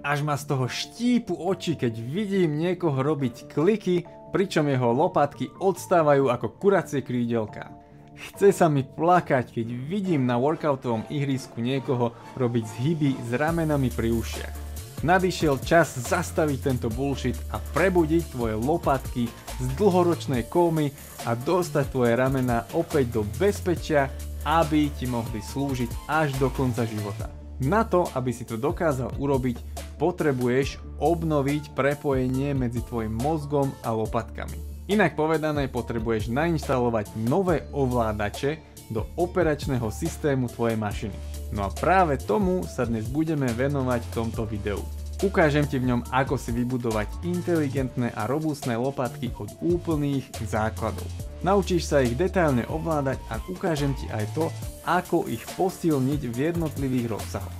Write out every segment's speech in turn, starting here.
až ma z toho štípu oči, keď vidím niekoho robiť kliky, pričom jeho lopatky odstávajú ako kuracie krídelká. Chce sa mi plakať, keď vidím na workoutovom ihrisku niekoho robiť zhyby s ramenami pri ušiach. Nadišiel čas zastaviť tento bullshit a prebudiť tvoje lopatky z dlhoročnej kómy a dostať tvoje ramená opäť do bezpečia, aby ti mohli slúžiť až do konca života. Na to, aby si to dokázal urobiť, potrebuješ obnoviť prepojenie medzi tvojim mozgom a lopatkami. Inak povedané, potrebuješ nainštalovať nové ovládače do operačného systému tvojej mašiny. No a práve tomu sa dnes budeme venovať v tomto videu. Ukážem ti v ňom, ako si vybudovať inteligentné a robustné lopatky od úplných základov. Naučíš sa ich detailne ovládať a ukážem ti aj to, ako ich posilniť v jednotlivých rozsahoch.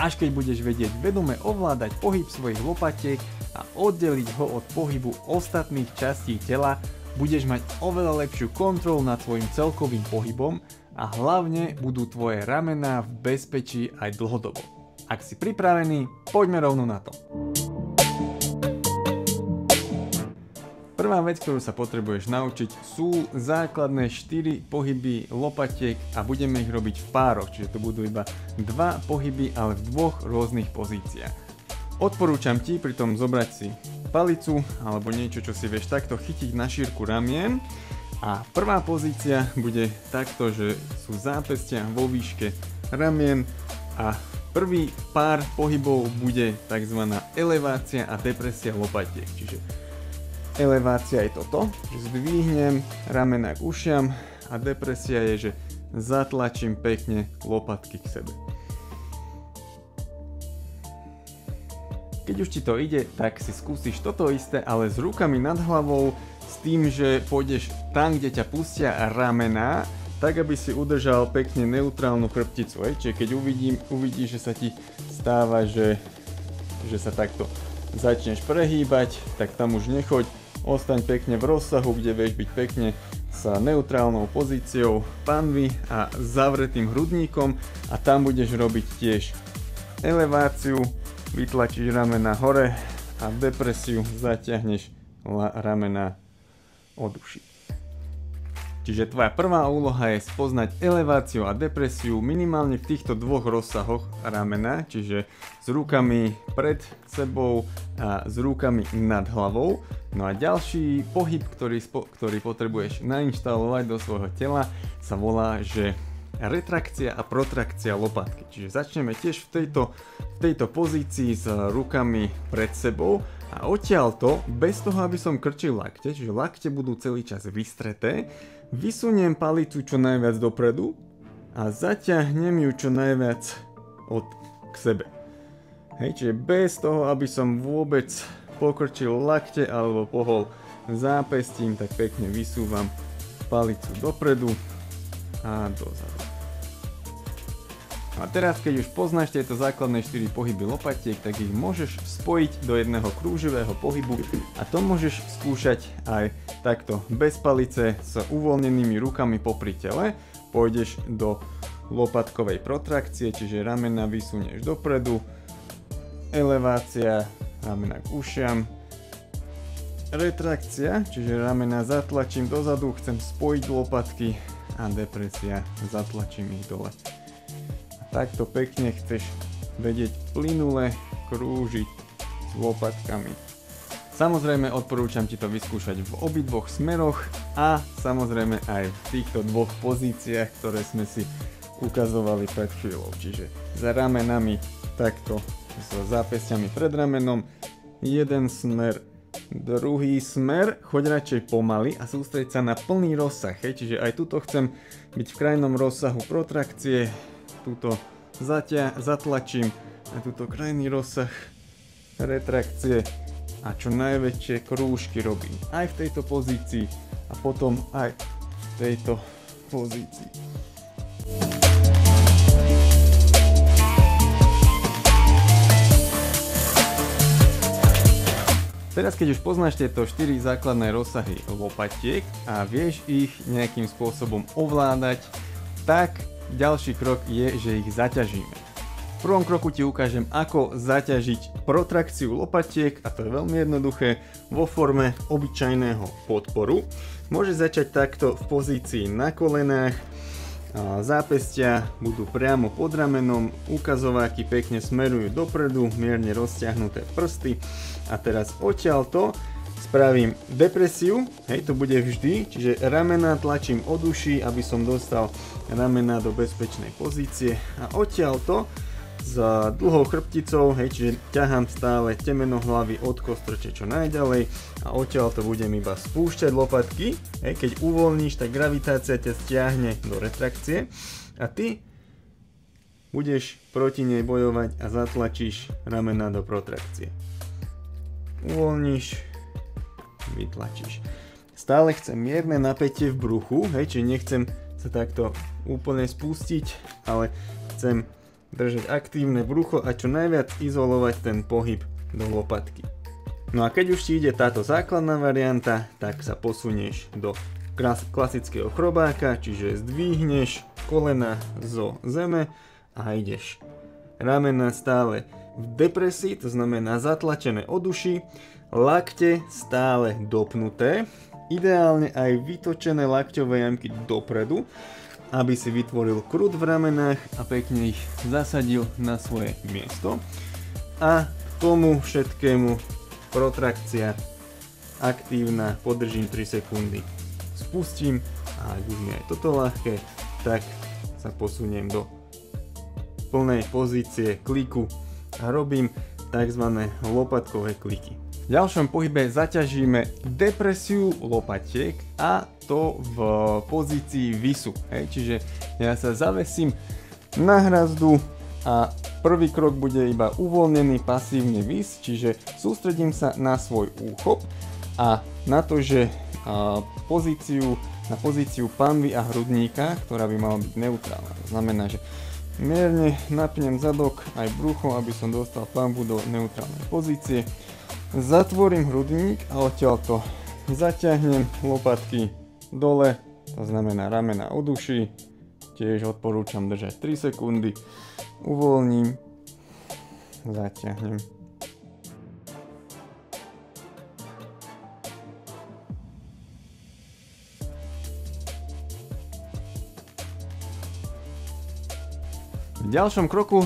Až keď budeš vedieť vedome ovládať pohyb svojich lopatiek a oddeliť ho od pohybu ostatných častí tela, budeš mať oveľa lepšiu kontrolu nad svojim celkovým pohybom a hlavne budú tvoje ramená v bezpečí aj dlhodobo. Ak si pripravený, poďme rovno na to. Prvá vec, ktorú sa potrebuješ naučiť, sú základné 4 pohyby lopatiek a budeme ich robiť v pároch, čiže to budú iba 2 pohyby, ale v 2 rôznych pozíciách. Odporúčam ti pritom zobrať si palicu alebo niečo, čo si vieš takto chytiť na šírku ramien a prvá pozícia bude takto, že sú zápestia vo výške ramien a prvý pár pohybov bude tzv. Elevácia a depresia lopatiek, čiže elevácia je toto, že zdvihnem ramena k ušiam a depresia je, že zatlačím pekne lopatky k sebe. Keď už ti to ide, tak si skúsiš toto isté, ale s rukami nad hlavou, s tým, že pôjdeš tam, kde ťa pustia ramená, tak aby si udržal pekne neutrálnu chrbticu. Čiže keď uvidíš, že sa ti stáva, že sa takto začneš prehýbať, tak tam už nechoď. Ostaň pekne v rozsahu, kde vieš byť pekne s neutrálnou pozíciou panvy a zavretým hrudníkom a tam budeš robiť tiež eleváciu, vytlačíš ramena hore a depresiu zatiahneš ramena od uší. Čiže tvoja prvá úloha je spoznať eleváciu a depresiu minimálne v týchto 2 rozsahoch ramena, čiže s rukami pred sebou a s rukami nad hlavou. No a ďalší pohyb, ktorý potrebuješ nainštalovať do svojho tela, sa volá, že retrakcia a protrakcia lopatky. Čiže začneme tiež v tejto pozícii s rukami pred sebou a odtiaľto, bez toho aby som krčil lakte, čiže lakte budú celý čas vystreté, vysuniem palicu čo najviac dopredu a zaťahnem ju čo najviac k sebe. Čiže bez toho, aby som vôbec pokrčil lakte alebo pohol zápestím, tak pekne vysúvam palicu dopredu a dozadu. A teraz, keď už poznáš tieto základné 4 pohyby lopatiek, tak ich môžeš spojiť do jedného krúživého pohybu a to môžeš skúšať aj takto bez palice s uvoľnenými rukami popri tele. Pôjdeš do lopatkovej protrakcie, čiže ramena vysunieš dopredu, elevácia, ramena k ušiam, retrakcia, čiže ramena zatlačím dozadu, chcem spojiť lopatky a depresia, zatlačím ich dole. Takto pekne chceš vedieť plynule krúžiť s lopatkami. Samozrejme odporúčam ti to vyskúšať v obidvoch smeroch a samozrejme aj v týchto 2 pozíciách, ktoré sme si ukazovali pred chvíľou. Čiže za ramenami takto s zápestiami pred ramenom, jeden smer, druhý smer, choď radšej pomaly a sústreď sa na plný rozsah. Čiže aj tuto chcem byť v krajnom rozsahu protrakcie, túto zatlačím a túto krajný rozsah retrakcie a čo najväčšie krúžky robím aj v tejto pozícii a potom aj v tejto pozícii. Teraz keď už poznáš tieto 4 základné rozsahy lopatiek a vieš ich nejakým spôsobom ovládať, tak ďalší krok je, že ich zaťažíme. V prvom kroku ti ukážem, ako zaťažiť protrakciu lopatiek, a to je veľmi jednoduché, vo forme obyčajného podporu. Môžeš začať takto v pozícii na kolenách, zápestia budú priamo pod ramenom, ukazováky pekne smerujú dopredu, mierne rozťahnuté prsty a teraz odtiaľto spravím depresiu, hej, to bude vždy, čiže ramená tlačím od uší, aby som dostal ramená do bezpečnej pozície a odtiaľto s dlhou chrbticou, hej, čiže ťahám stále temeno hlavy od kostrče čo najďalej a odtiaľto budem iba spúšťať lopatky, hej, keď uvoľníš, tak gravitácia ťa stiahne do retrakcie a ty budeš proti nej bojovať a zatlačíš ramená do protrakcie. Uvoľníš, vytlačíš. Stále chcem mierne napätie v bruchu, hej, čiže nechcem sa takto úplne spustiť, ale chcem držať aktívne brucho a čo najviac izolovať ten pohyb do lopatky. No a keď už ti ide táto základná varianta, tak sa posunieš do klasického chrobáka, čiže zdvihneš kolena zo zeme a ideš. Ramena stále v depresii, to znamená zatlačené od uší, lakte stále dopnuté, ideálne aj vytočené lakťové jamky dopredu, aby si vytvoril krút v ramenách a pekne ich zasadil na svoje miesto. A tomu všetkému protrakcia aktívna, podržím 3 sekundy, spustím a ak už mi aj toto ľahké, tak sa posuniem do plnej pozície kliku a robím tzv. Lopatkové kliky. V ďalšom pohybe zaťažíme depresiu lopatiek a to v pozícii visu. Hej, čiže ja sa zavesím na hrazdu a prvý krok bude iba uvoľnený pasívny vis, čiže sústredím sa na svoj úchop a na to, že na pozíciu panvy a hrudníka, ktorá by mala byť neutrálna. To znamená, že mierne napnem zadok aj brucho, aby som dostal panvu do neutrálnej pozície. Zatvorím hrudník a odtiaľto zaťahnem lopatky dole, to znamená ramena od uší, tiež odporúčam držať 3 sekundy, uvoľním, zaťahnem. V ďalšom kroku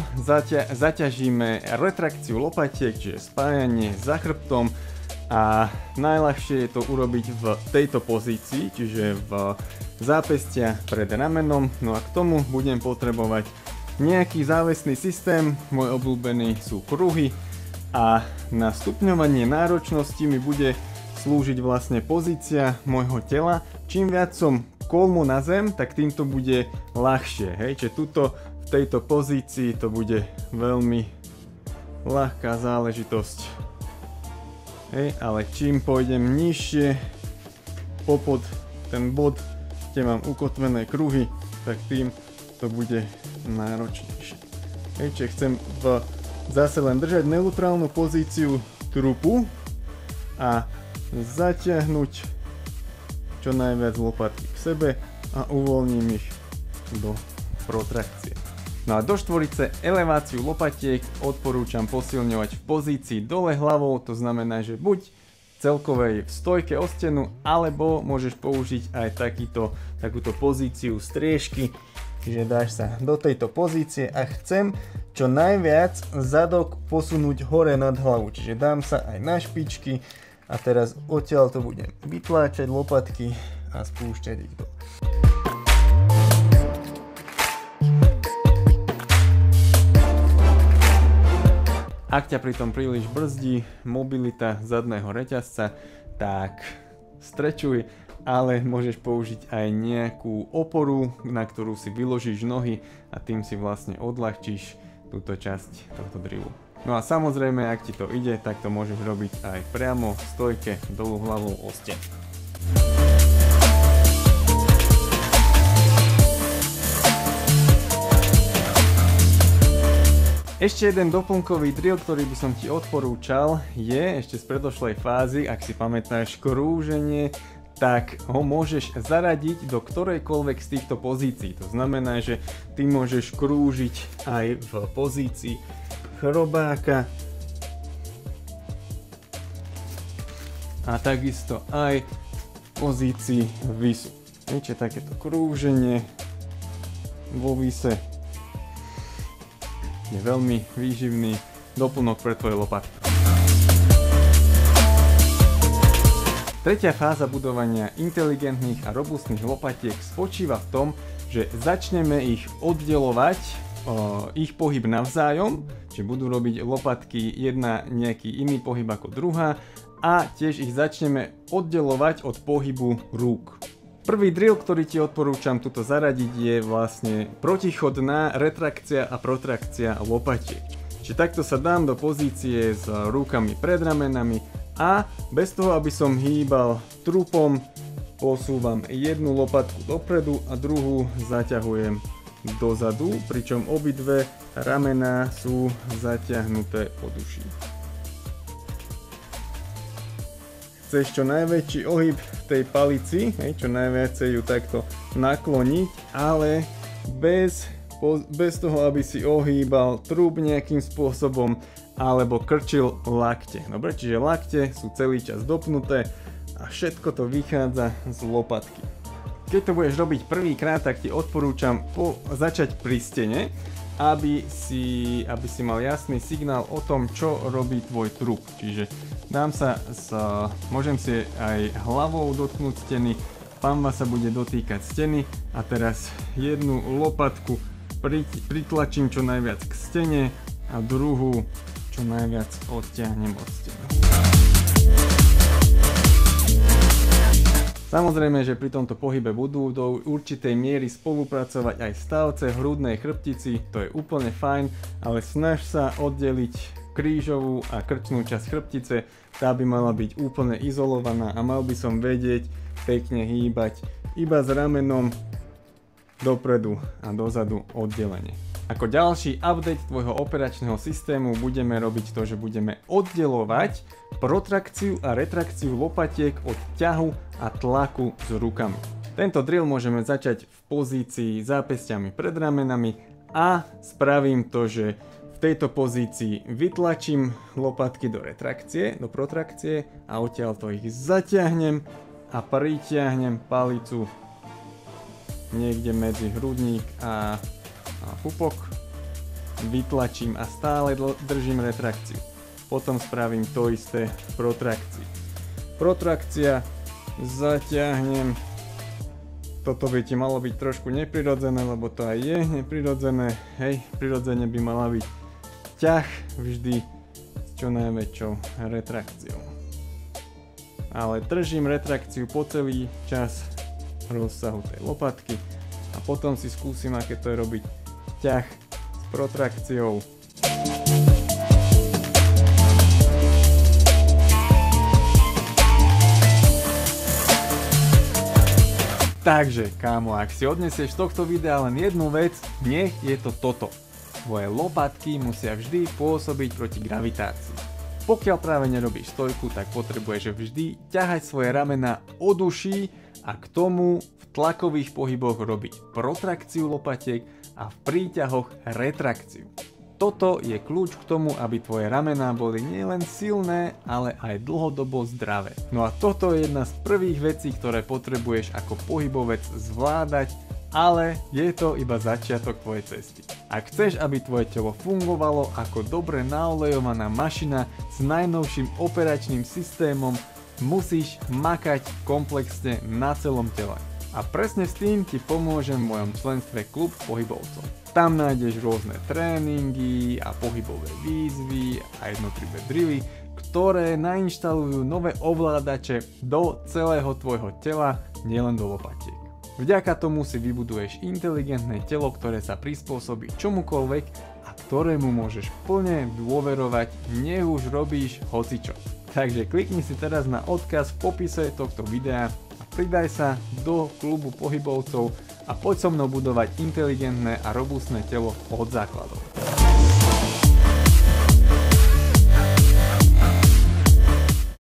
zaťažíme retrakciu lopatiek, čiže spájanie za chrbtom a najľahšie je to urobiť v tejto pozícii, čiže v zápestia pred ramenom. No a k tomu budem potrebovať nejaký závesný systém, môj obľúbený sú kruhy a na stupňovanie náročnosti mi bude slúžiť vlastne pozícia môjho tela. Čím viac som kolmu na zem, tak tým to bude ľahšie, hej, čiže tuto v tejto pozícii to bude veľmi ľahká záležitosť. Hej, ale čím pôjdem nižšie, popod ten bod, kde mám ukotvené kruhy, tak tým to bude náročnejšie. Hej, čiže chcem zase len držať neutrálnu pozíciu trupu a zatiahnuť čo najviac lopatky k sebe a uvoľním ich do protrakcie. No a do štvorice eleváciu lopatiek odporúčam posilňovať v pozícii dole hlavou, to znamená, že buď celkovej v stojke o stenu, alebo môžeš použiť aj takúto pozíciu striežky, čiže dáš sa do tejto pozície a chcem čo najviac zadok posunúť hore nad hlavu, čiže dám sa aj na špičky a teraz odtiaľ to budem vytláčať lopatky a spúšťať ich dole. Ak ťa pritom príliš brzdí mobilita zadného reťazca, tak strečuj, ale môžeš použiť aj nejakú oporu, na ktorú si vyložíš nohy a tým si vlastne odľahčíš túto časť tohto drillu. No a samozrejme, ak ti to ide, tak to môžeš robiť aj priamo v stojke dolu hlavou o sten. Ešte jeden doplnkový drill, ktorý by som ti odporúčal, je ešte z predošlej fázy, ak si pamätáš krúženie tak ho môžeš zaradiť do ktorejkoľvek z týchto pozícií. To znamená, že ty môžeš krúžiť aj v pozícii chrobáka a takisto aj v pozícii visu. Viete, takéto krúženie vo vise je veľmi výživný doplnok pre tvoje lopatky. Tretia fáza budovania inteligentných a robustných lopatiek spočíva v tom, že začneme ich oddelovať, ich pohyb navzájom, čiže budú robiť lopatky jedna nejaký iný pohyb ako druhá a tiež ich začneme oddelovať od pohybu rúk. Prvý drill, ktorý ti odporúčam tuto zaradiť, je vlastne protichodná retrakcia a protrakcia lopatiek. Čiže takto sa dám do pozície s rukami pred ramenami a bez toho, aby som hýbal trupom, posúvam jednu lopatku dopredu a druhú zaťahujem dozadu, pričom obidve ramená sú zaťahnuté pod uši. Chceš čo najväčší ohyb v tej palici, čo najviacej ju takto nakloniť, ale bez toho, aby si ohýbal trup nejakým spôsobom alebo krčil lakte. Dobre, čiže lakte sú celý čas dopnuté a všetko to vychádza z lopatky. Keď to budeš robiť prvýkrát, tak ti odporúčam začať pri stene, aby si mal jasný signál o tom, čo robí tvoj trup. Čiže môžem si aj hlavou dotknúť steny, panva sa bude dotýkať steny a teraz jednu lopatku pritlačím čo najviac k stene a druhú čo najviac odtiahnem od steny. Samozrejme, že pri tomto pohybe budú do určitej miery spolupracovať aj stavce v hrudnej chrbtici, to je úplne fajn, ale snaž sa oddeliť krížovú a krčnú časť chrbtice, tá by mala byť úplne izolovaná a mal by som vedieť pekne hýbať iba s ramenom dopredu a dozadu oddelenie. Ako ďalší update tvojho operačného systému budeme robiť to, že budeme oddelovať protrakciu a retrakciu lopatiek od ťahu a tlaku s rukami. Tento drill môžeme začať v pozícii zápestiami pred ramenami a spravím to, že v tejto pozícii vytlačím lopatky do retrakcie, do protrakcie a odtiaľto ich zaťahnem a pritiahnem palicu niekde medzi hrudník a pupok, vytlačím a stále držím retrakciu. Potom spravím to isté v protrakcii. Protrakcia, zaťahnem. Toto by ti malo byť trošku neprirodzené, lebo to aj je neprirodzené. Hej, prirodzene by mala byť ťah vždy s čo najväčšou retrakciou. Ale držím retrakciu po celý čas rozsahu tej lopatky a potom si skúsim, aké to je robiť ťah s protrakciou. Takže, kámo, ak si odnesieš z tohto videa len jednu vec, nech je to toto. Tvoje lopatky musia vždy pôsobiť proti gravitácii. Pokiaľ práve nerobíš stojku, tak potrebuješ vždy ťahať svoje ramená od uší a k tomu v tlakových pohyboch robiť protrakciu lopatiek a v príťahoch retrakciu. Toto je kľúč k tomu, aby tvoje ramená boli nielen silné, ale aj dlhodobo zdravé. No a toto je jedna z prvých vecí, ktoré potrebuješ ako pohybovec zvládať, ale je to iba začiatok tvojej cesty. Ak chceš, aby tvoje telo fungovalo ako dobre naolejovaná mašina s najnovším operačným systémom, musíš makať komplexne na celom tele. A presne s tým ti pomôžem v mojom členstve Klub pohybovcov. Tam nájdeš rôzne tréningy a pohybové výzvy a jednotlivé drily, ktoré nainštalujú nové ovládače do celého tvojho tela, nielen do lopatiek. Vďaka tomu si vybuduješ inteligentné telo, ktoré sa prispôsobí čomukoľvek a ktorému môžeš plne dôverovať, nech už robíš hocičo. Takže klikni si teraz na odkaz v popise tohto videa a pridaj sa do klubu pohybovcov a poď so mnou budovať inteligentné a robustné telo od základov.